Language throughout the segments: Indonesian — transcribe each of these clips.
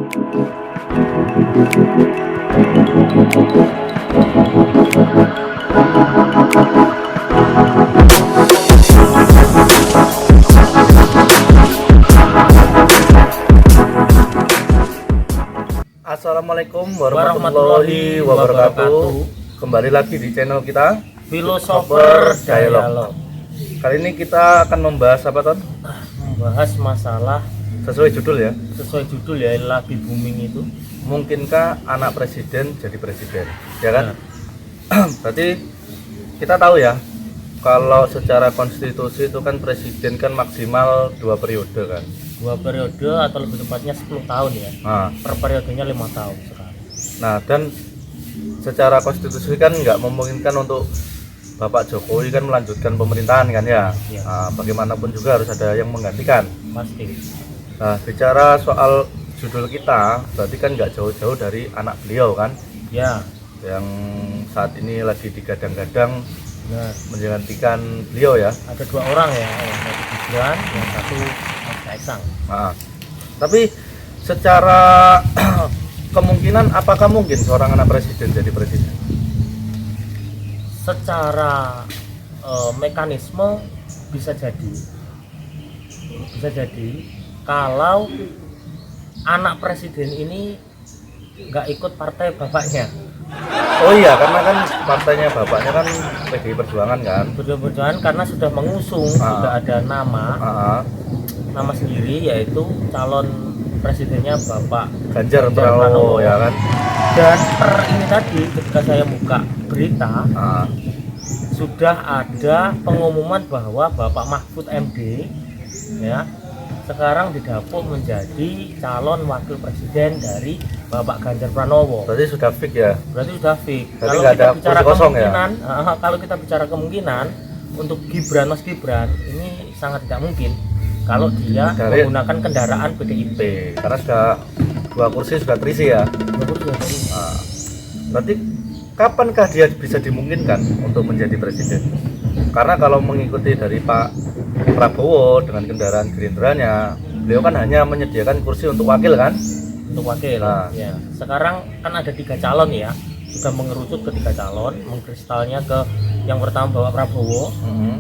Assalamualaikum warahmatullahi wabarakatuh. Kembali lagi di channel kita Philosopher Dialog. Kali ini kita akan membahas apa, Ton? Membahas masalah Sesuai judul ya. sesuai judul ya, lagi booming itu. Mungkinkah anak presiden jadi presiden? Ya kan? Berarti kita tahu ya, kalau secara konstitusi itu kan presiden kan maksimal 2 periode kan. 2 periode atau lebih tepatnya 10 tahun ya. Nah, Per periodenya 5 tahun sekarang. nah dan secara konstitusi kan nggak memungkinkan untuk Bapak Jokowi kan melanjutkan pemerintahan kan ya. Iya. Nah, bagaimanapun juga harus ada yang menggantikan. Pasti. Nah, bicara soal judul kita, berarti kan nggak jauh-jauh dari anak beliau kan, Ya, yang saat ini lagi digadang-gadang benar. menggantikan beliau ya. Ada 2 orang ya, yang satu Gibran, yang satu Mas Kaisang. Nah, tapi secara kemungkinan apakah mungkin seorang anak presiden jadi presiden? Secara mekanisme bisa jadi kalau anak presiden ini nggak ikut partai bapaknya. Oh iya, karena kan partainya bapaknya kan PDI Perjuangan kan. Perjuangan karena sudah mengusung, sudah ada Ah, nama sendiri, yaitu calon presidennya Bapak Ganjar Pranowo ya kan. Dan per ini tadi ketika saya buka berita, Ah, sudah ada pengumuman bahwa Bapak Mahfud MD ya sekarang didapuk menjadi calon wakil presiden dari Bapak Ganjar Pranowo. berarti sudah fix ya. Berarti sudah fix. Berarti Kalau nggak kita ada bicara kursi kosong ya? kemungkinan, kalau kita bicara kemungkinan untuk Mas Gibran ini sangat tidak mungkin kalau dia Dari- menggunakan kendaraan PDIP. Karena sudah 2 kursi sudah terisi ya. Nah, berarti kapankah dia bisa dimungkinkan untuk menjadi presiden? Karena kalau mengikuti dari Pak Prabowo dengan kendaraan Gerindranya, beliau kan hanya menyediakan kursi untuk wakil kan? Untuk wakil. Nah. Ya. Sekarang kan ada 3 calon ya, sudah mengerucut ke 3 calon, mengkristalnya ke yang pertama Bapak Prabowo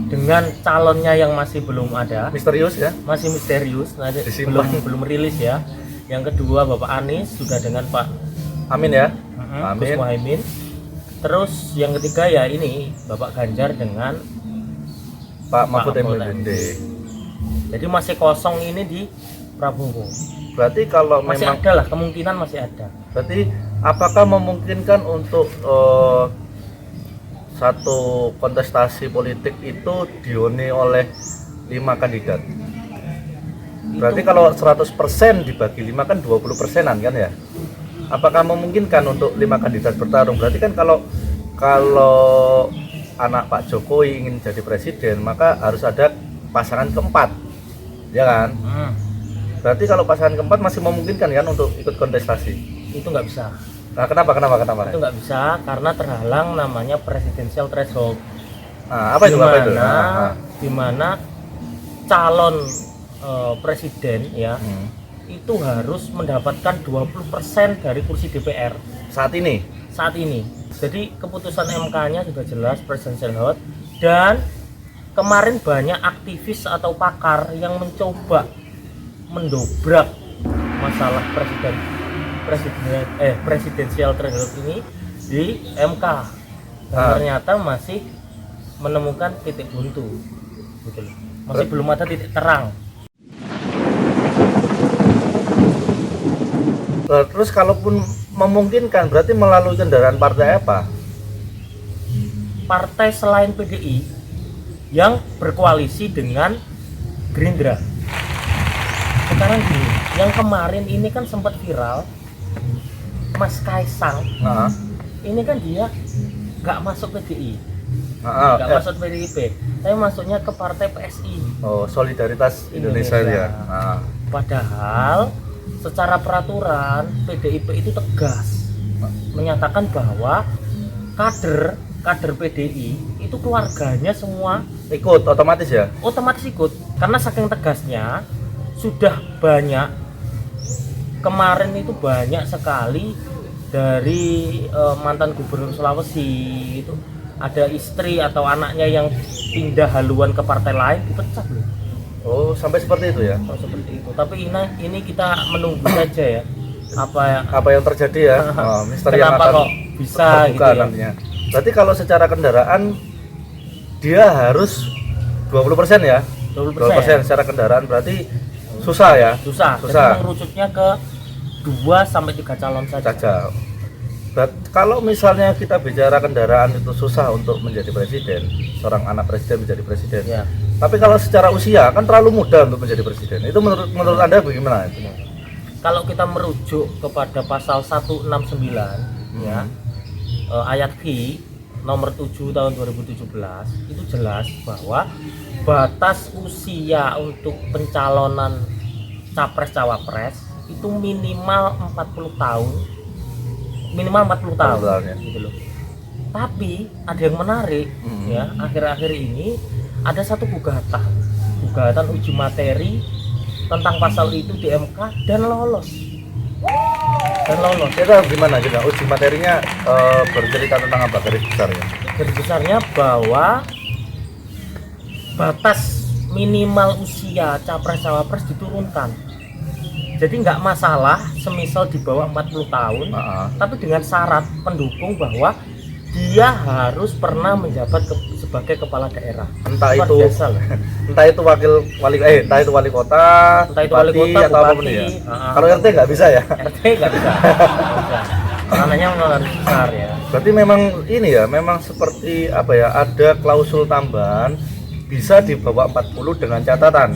dengan calonnya yang masih belum ada, Misterius ya. masih misterius, Disimpan. belum rilis ya. Yang kedua Bapak Anies sudah dengan Pak Amin ya. Gus Amin. Muhaimin. Terus yang ketiga ya ini Bapak Ganjar dengan Pak Mahfud Mahfud MD. jadi masih kosong ini di Prabowo. Berarti kalau Masih memang ada lah, kemungkinan masih ada. berarti apakah memungkinkan untuk satu kontestasi politik itu dihuni oleh 5 kandidat? Berarti kalau 100% dibagi 5 kan 20%-an kan ya? Apakah memungkinkan untuk 5 kandidat bertarung? Berarti kan kalau anak Pak Jokowi ingin jadi presiden, maka harus ada pasangan keempat, ya kan? Berarti kalau pasangan keempat masih memungkinkan kan untuk ikut kontestasi? Itu nggak bisa. Nah, kenapa? Itu nggak bisa karena terhalang namanya presidential threshold. Nah, apa itu? Di mana calon presiden ya itu harus mendapatkan 20% dari kursi DPR Saat ini? saat ini. Jadi keputusan MK-nya sudah jelas presidential threshold, dan kemarin banyak aktivis atau pakar yang mencoba mendobrak masalah presidensial threshold ini di MK, dan ternyata masih menemukan titik buntu gitu loh. Masih belum ada titik terang. Terus kalaupun memungkinkan berarti melalui kendaraan partai apa? Partai selain PDI yang berkoalisi dengan Gerindra. Sekarang gini, yang kemarin ini kan sempat viral, Mas Kaisang ini kan dia nggak masuk PDI, nggak masuk PDIP, tapi masuknya ke partai PSI. Oh, Solidaritas Indonesia ya. Padahal secara peraturan PDIP itu tegas menyatakan bahwa kader PDI itu keluarganya semua ikut otomatis ya? Otomatis ikut, karena saking tegasnya sudah banyak kemarin itu banyak sekali dari mantan gubernur Sulawesi itu ada istri atau anaknya yang pindah haluan ke partai lain dipecat loh. Oh, sampai seperti itu ya. Oh, seperti itu. Tapi ini kita menunggu saja ya Apa yang terjadi ya? Misteri yang kenapa akan kok bisa terbuka gitu ya. nantinya. Berarti kalau secara kendaraan dia harus 20% ya? 20% secara kendaraan berarti susah ya? Susah. Jadi mengerucutnya ke 2 sampai 3 calon saja. Kalau misalnya kita bicara kendaraan itu susah untuk menjadi presiden, seorang anak presiden menjadi presiden. Ya. Tapi kalau secara usia kan terlalu muda untuk menjadi presiden. Itu menurut Anda bagaimana itu? Kalau kita merujuk kepada pasal 169 ya, ayat V nomor 7 tahun 2017 itu jelas bahwa batas usia untuk pencalonan capres cawapres itu minimal 40 tahun. Minimal 40 tahun ya. gitu loh. Tapi ada yang menarik ya, akhir-akhir ini ada satu gugatan uji materi tentang pasal itu di MK dan lolos. Kita gimana juga uji materinya bercerita tentang apa garis besarnya? Garis besarnya bahwa batas minimal usia capres cawapres diturunkan. Jadi nggak masalah semisal di bawah 40 tahun, tapi dengan syarat pendukung bahwa dia harus pernah menjabat sebagai kepala daerah. Entah itu wali kota, atau apapun ya. Kalau RT nggak bisa ya? RT nggak bisa. Ranahnya memang harus besar ya. Berarti memang ini ya, memang seperti apa ya? Ada klausul tambahan bisa di bawah 40 dengan catatan.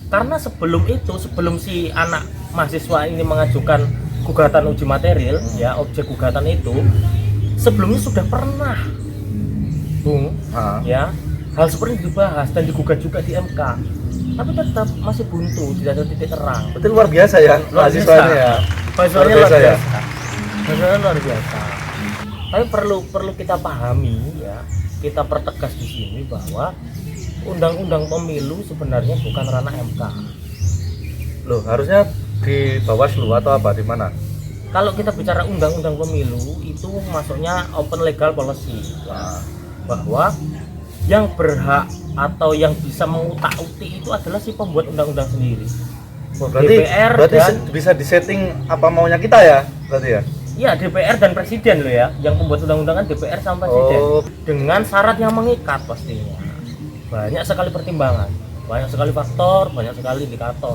Karena sebelum si anak mahasiswa ini mengajukan gugatan uji material, ya objek gugatan itu sebelumnya sudah pernah, ya hal seperti itu dibahas dan digugat juga di MK, tapi tetap masih buntu, tidak ada titik terang. Itu luar biasa ya mahasiswanya ya. Mahasiswanya luar biasa. Tapi perlu kita pahami ya, kita pertegas di sini bahwa undang-undang pemilu sebenarnya bukan ranah MK. Loh, harusnya di Bawaslu atau apa, di mana? Kalau kita bicara undang-undang pemilu itu masuknya open legal policy. Bahwa yang berhak atau yang bisa mengutak-utik itu adalah si pembuat undang-undang sendiri. Berarti DPR bisa disetting apa maunya kita ya, berarti ya? Iya, DPR dan presiden loh ya. Yang pembuat undang-undang kan DPR sama presiden. Dengan syarat yang mengikat pastinya. Banyak sekali pertimbangan, banyak sekali faktor, banyak sekali indikator.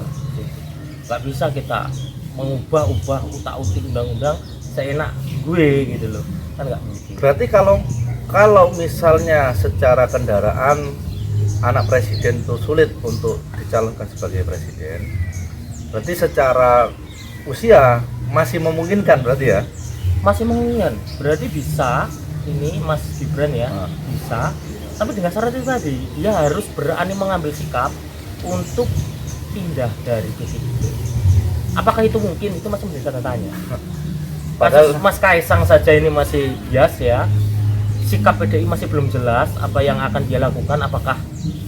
Gak bisa kita mengubah-ubah utak-utik undang-undang seenak gue gitu loh, kan nggak mungkin. Berarti kalau misalnya secara kendaraan anak presiden itu sulit untuk dicalonkan sebagai presiden, berarti secara usia masih memungkinkan berarti ya? Masih memungkinkan, berarti bisa ini Mas Gibran ya, bisa. Tapi dengan syarat itu tadi, dia harus berani mengambil sikap untuk pindah dari titik itu. Apakah itu mungkin? Itu masih menjadi tanda tanya. Padahal Mas Kaisang saja ini masih bias ya. Sikap PDI masih belum jelas apa yang akan dia lakukan. Apakah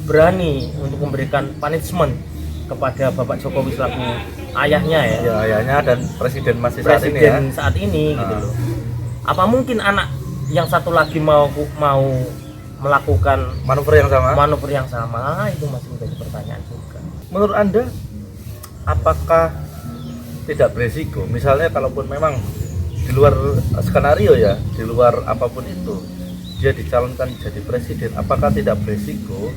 berani untuk memberikan punishment kepada Bapak Jokowi selaku ayahnya ya? Ya, ayahnya dan presiden saat ini gitu loh. Apa mungkin anak yang satu lagi mau melakukan manuver yang sama itu masih menjadi pertanyaan juga. Menurut Anda apakah tidak beresiko misalnya kalaupun memang di luar skenario ya, di luar apapun itu dia dicalonkan jadi presiden, apakah tidak beresiko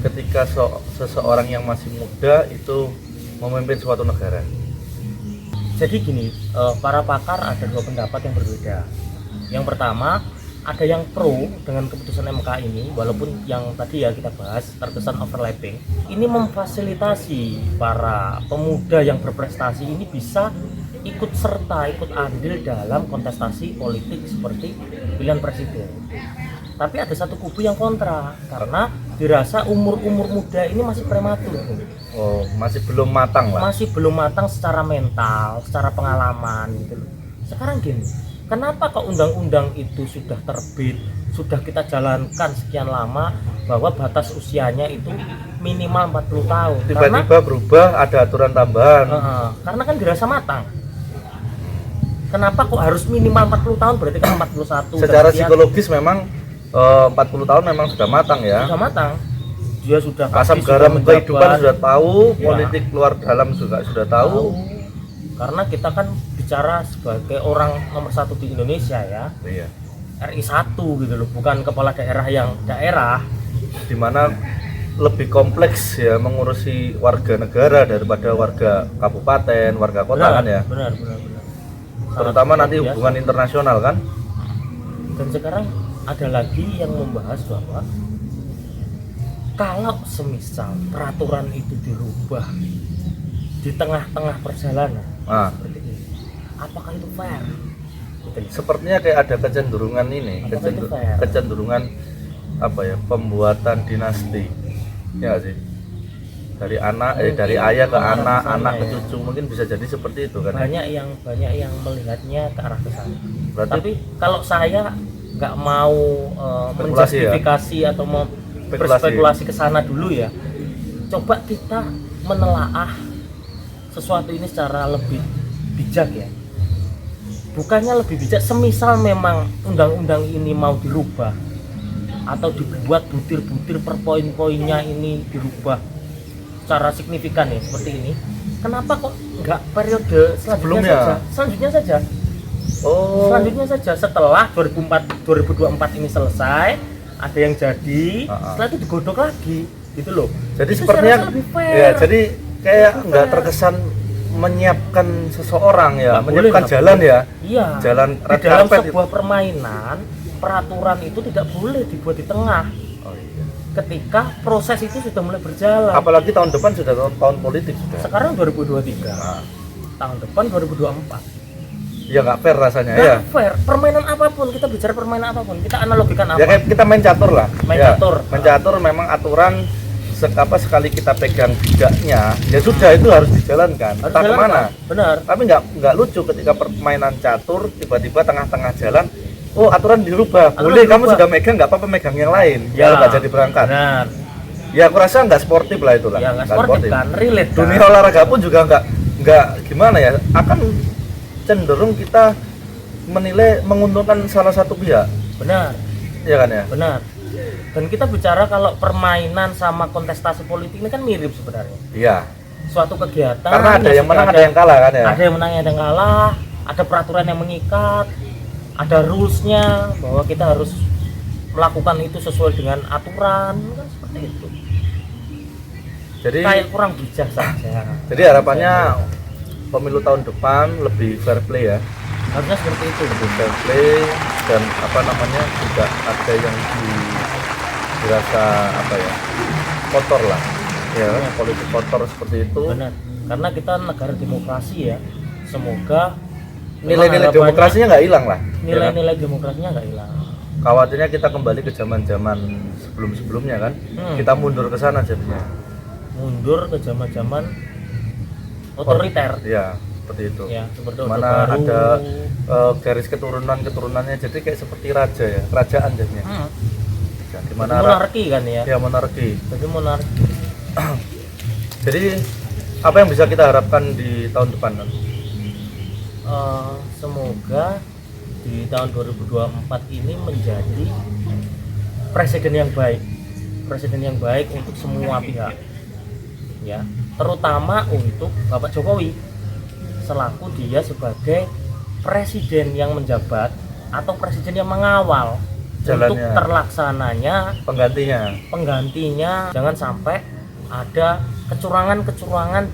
ketika seseorang yang masih muda itu memimpin suatu negara? Jadi gini, para pakar ada 2 pendapat yang berbeda. Yang pertama, ada yang pro dengan keputusan MK ini, walaupun yang tadi ya kita bahas terkesan overlapping. Ini memfasilitasi para pemuda yang berprestasi ini bisa ikut andil dalam kontestasi politik seperti pilihan presiden. Tapi ada satu kubu yang kontra karena dirasa umur muda ini masih prematur. Masih belum matang lah. Masih belum matang secara mental, secara pengalaman gitu loh. Sekarang gini, kenapa kok undang-undang itu sudah terbit, sudah kita jalankan sekian lama bahwa batas usianya itu minimal 40 tahun. Tiba-tiba berubah, ada aturan tambahan. Karena kan dirasa matang. Kenapa kok harus minimal 40 tahun? Berarti kan 41. Secara psikologis memang 40 tahun memang sudah matang ya. Sudah matang. Dia sudah Asam pasti garam sudah kehidupan menjabat. sudah tahu, Ya. politik luar dalam juga sudah tahu. Karena kita kan bicara sebagai orang nomor 1 di Indonesia ya. Iya. RI 1 gitu loh, bukan kepala daerah yang daerah. Dimana lebih kompleks ya mengurusi warga negara daripada warga kabupaten, warga kota kan ya. Benar. Terutama Sangat nanti luar biasa. hubungan internasional kan. Dan sekarang ada lagi yang membahas bahwa kalau semisal peraturan itu dirubah di tengah-tengah perjalanan Nah, seperti ini, apakah itu fair? Gitu. sepertinya kayak ada kecenderungan ini, Apakah itu fair? kecenderungan apa ya, pembuatan dinasti. Ya nggak sih? Dari anak dari ayah ke anak, Sana anak ke ya. cucu, mungkin bisa jadi seperti itu kan. banyak yang melihatnya ke arah ke sana. Berarti Tapi kalau saya nggak mau Spekulasi menjustifikasi atau mau berspekulasi ke sana dulu ya. Coba kita menelaah sesuatu ini secara lebih bijak ya. Bukannya lebih bijak, semisal memang undang-undang ini mau dirubah atau dibuat butir-butir per poin-poinnya ini dirubah secara signifikan ya seperti ini. Kenapa kok nggak periode selanjutnya Sebelumnya? saja? Selanjutnya saja. oh, Selanjutnya saja setelah 2024 ini selesai, ada yang jadi, setelah itu digodok lagi, gitu loh. jadi Itu sepertinya saya rasa lebih fair. ya, jadi kayak Lebih nggak fair. terkesan menyiapkan seseorang ya, Nggak boleh, menyiapkan nggak jalan boleh. ya, Iya. jalan Di red dalam carpet sebuah permainan, peraturan itu tidak boleh dibuat di tengah. Oh, iya. Ketika proses itu sudah mulai berjalan. Apalagi tahun depan sudah tahun politik sudah. Sekarang 2023, Nah, tahun depan 2024. ya nggak fair rasanya Nggak ya. fair. Permainan apapun, kita bicara permainan apapun, kita analogikan apa? Ya kayak kita main catur lah. Main Ya, catur. Main catur memang aturan sekali kita pegang bijaknya, ya sudah itu harus dijalankan. Harus Entah jalan, kemana. Pak. Benar. Tapi nggak lucu ketika permainan catur tiba-tiba tengah-tengah jalan, oh aturan dirubah. Aturan Boleh kamu dirubah. sudah megang, nggak apa-apa megang yang lain. Ya nggak jadi berangkat. Benar. Ya aku rasa nggak sportif lah itulah. Ya nggak sportif kan, relate kan. Dunia olahraga pun juga nggak gimana ya, akan cenderung kita menilai menguntungkan salah satu pihak, Benar, ya kan ya. benar. Dan kita bicara kalau permainan sama kontestasi politik ini kan mirip sebenarnya. Iya. Suatu kegiatan. Karena ada yang sudah menang, ada yang kalah kan ya. Ada yang menang, ada yang kalah. Ada peraturan yang mengikat. Ada rulesnya bahwa kita harus melakukan itu sesuai dengan aturan, kan seperti itu. Jadi Kayak kurang bijak saja. Jadi harapannya pemilu tahun depan lebih fair play ya, Harusnya seperti itu. lebih fair play dan apa namanya tidak ada yang dirasa apa ya kotor lah, ya politik kotor seperti itu. Benar. Karena kita negara demokrasi ya. Semoga Nilai-nilai harapannya demokrasinya nggak hilang lah. Ya kan? nilai-nilai demokrasinya nggak hilang. Khawatirnya kita kembali ke zaman-zaman sebelum-sebelumnya kan, kita mundur ke sana jadinya. Mundur ke zaman-zaman otoriter. Ya seperti itu. Ya, seperti Orde Mana Baru. ada garis keturunannya jadi kayak seperti raja ya, kerajaan jadinya. Ya, Jadi dimana monarki kan ya. ya monarki. Jadi monarki. Jadi apa yang bisa kita harapkan di tahun depan kan? Semoga di tahun 2024 ini menjadi presiden yang baik untuk semua pihak, ya, terutama untuk Bapak Jokowi selaku dia sebagai presiden yang menjabat atau presiden yang mengawal untuk Jalannya. terlaksananya Penggantinya. jangan sampai ada kecurangan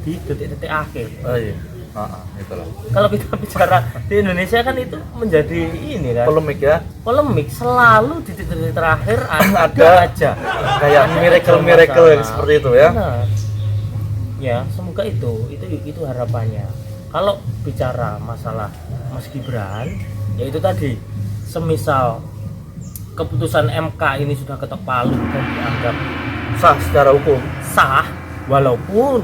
di detik-detik akhir. Oh iya. Itulah. Kalau kita bicara di Indonesia kan itu menjadi ini kan Polemik ya. polemik, selalu di titik terakhir ada Ada aja Kayak ada miracle yang masalah. seperti itu ya. Benar. Ya, semoga itu harapannya. Kalau bicara masalah Mas Gibran, ya itu tadi, semisal keputusan MK ini sudah ketok palu dan dianggap Sah secara hukum. sah, walaupun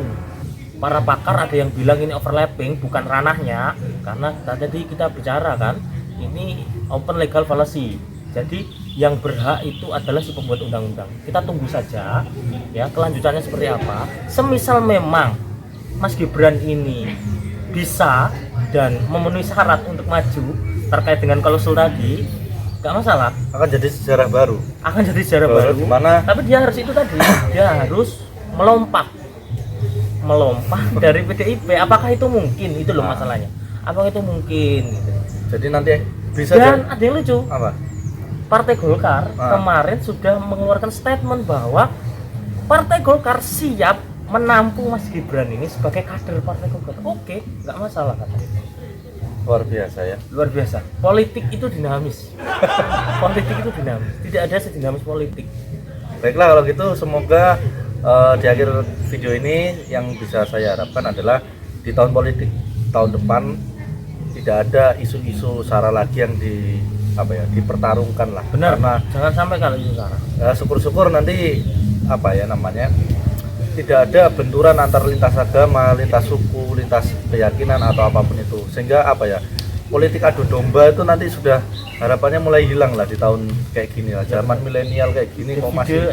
para pakar ada yang bilang ini overlapping, bukan ranahnya, karena tadi kita bicara kan ini open legal fallacy. Jadi yang berhak itu adalah si pembuat undang-undang. Kita tunggu saja ya kelanjutannya seperti apa. Semisal memang Mas Gibran ini bisa dan memenuhi syarat untuk maju terkait dengan klausul tadi, nggak masalah. Akan jadi sejarah baru. Akan jadi sejarah baru. Dimana Tapi dia harus itu tadi, dia harus melompat dari PDIP. Apakah itu mungkin? Itu loh masalahnya. Apakah itu mungkin? jadi nanti bisa Dan ada yang lucu. apa? Partai Golkar kemarin sudah mengeluarkan statement bahwa Partai Golkar siap menampung Mas Gibran ini sebagai kader Partai Golkar. Oke, nggak masalah katanya. Luar biasa ya. Luar biasa. Politik itu dinamis. Politik itu dinamis. Tidak ada sedinamis politik. Baiklah kalau gitu, semoga di akhir video ini yang bisa saya harapkan adalah di tahun politik tahun depan tidak ada isu-isu sara lagi yang dipertarungkan lah. Benar. Karena Jangan sampai kalau itu Sarah. syukur-syukur nanti tidak ada benturan antar lintas agama, lintas suku, lintas keyakinan atau apapun itu, sehingga politik adu domba itu nanti sudah harapannya mulai hilang lah di tahun kayak gini lah, zaman milenial kayak gini mau masih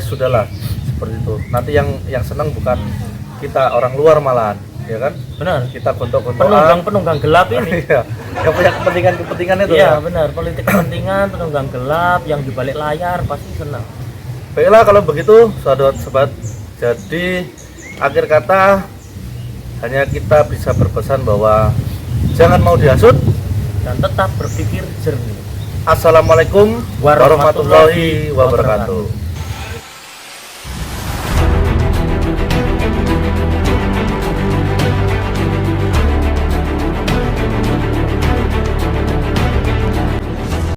sudahlah seperti itu. Nanti yang senang bukan kita orang luar malahan, ya kan? Benar. Kita gontok-gontokan Penunggang gelap ini. Iya, yang punya kepentingan itu Iya, ya. benar. Politik kepentingan, penunggang gelap yang di balik layar pasti senang. Baiklah kalau begitu, sahabat-sahabat. Jadi akhir kata hanya kita bisa berpesan bahwa jangan mau dihasut Dan tetap berpikir jernih. Assalamualaikum warahmatullahi wabarakatuh.